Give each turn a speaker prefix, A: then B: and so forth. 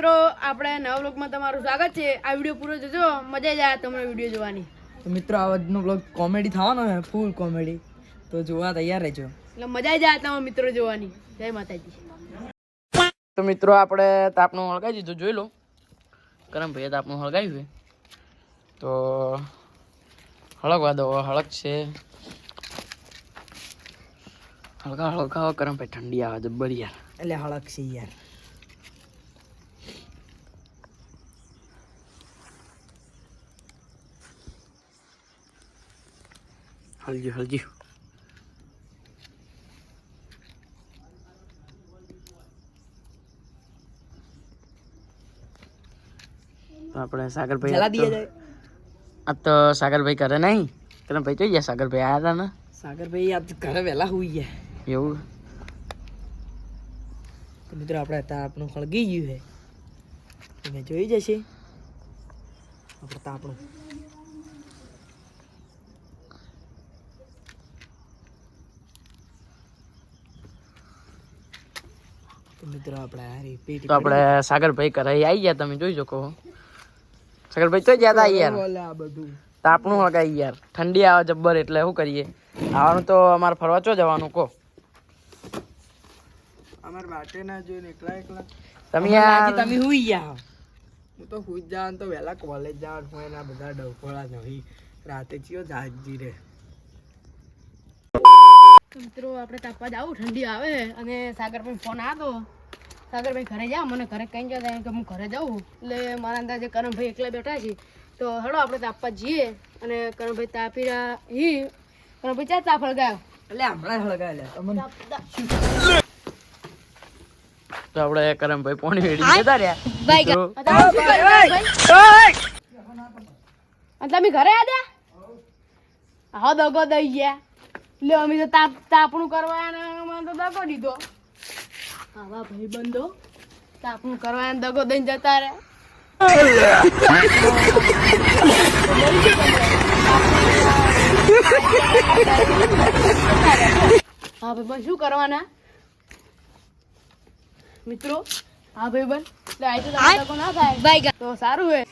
A: મિત્રો આપણે નવા વ્લોગમાં તમારું સ્વાગત છે। આ વિડિયો પૂરો જોજો, મજા જ આવે તમને વિડિયો જોવાની।
B: તો મિત્રો આજનો વ્લોગ કોમેડી થવાનો છે, ફૂલ કોમેડી, તો જોવા તૈયાર રહેજો,
A: એટલે મજા જ આવે તમારા મિત્રો જોવાની। જય માતાજી।
B: તો મિત્રો આપણે તાપનું હળગાવી દીધું, જોઈ લો કરમ ભાઈએ તાપનું હળગાવ્યું છે, તો હળગવા દો, હળગ છે, હળગા હળગાવો કરમ ભાઈ, ઠંડી આવે જબ્બર યાર, એટલે હળગ છે યાર। હલજી હલજી, તો આપણે સાગરભાઈ આ તો સાગરભાઈ કરે નહીં, કરમ ભાઈ જોઈ ગયા, સાગરભાઈ આવ્યા હતા ને, સાગરભાઈ આજ ઘરે વહેલા હોઈ ગયા એવું। તો મિત્રો આપણે તાપણું હળગી ગયું છે, તમે જોઈ જશે આપણે તાપણું। મિત્રો આપણે સાગરભાઈ ઘરે આવી ગયા, તમે જોઈ શકો। સાગરભાઈ તો ગયા હતા યાર, તાપણું હળગાઈ યાર, ઠંડી આવે જબ્બર, એટલે શું કરીએ, આવવાનું તો અમારે ફરવા ચો જવાનું કહો, અમાર બાટે ના જોઈને એકલા એકલા તમે યાર, તમે હુઈ ગયા, હું તો હુઈ જાવ તો વહેલા કોલેજ જવાનું હોય ને, બધા ડફોળા નહીં, રાતે ચિયો જાગજી રે।
A: મિત્રો આપણે તાપવા જાવ, ઠંડી આવે અને સાગરભાઈ ફોન આવ્યો, સાગરભાઈ ઘરે જાવ, મને ઘરે કઈ જતા કે હું ઘરે જાઉં, એટલે મારા અંદાજે કરમભાઈ એકલા બેઠા છે, તો હેડો આપણે તાપવા જઈએ। અને કરમભાઈ તાપી રહ્યા હી, કરમભાઈ ચા તાપ હળગાયો,
B: એટલે હમણાં હળગાયેલા તમને, તો આપણે કરમભાઈ પોણી વેડી જતા રહ્યા।
A: તમે ઘરે આવ્યા? હા દગો દઈ ગયા, લે અમે તો તાપણું કરવા મને તો દગો દીધો। આવા ભાઈ બંધો તાપણું કરવા દગો દઈને જતા રે। હા ભાઈ શું કરવાના મિત્રો? હા ભાઈ બન એટલે આ તો દગો ના થાય તો સારું હોય।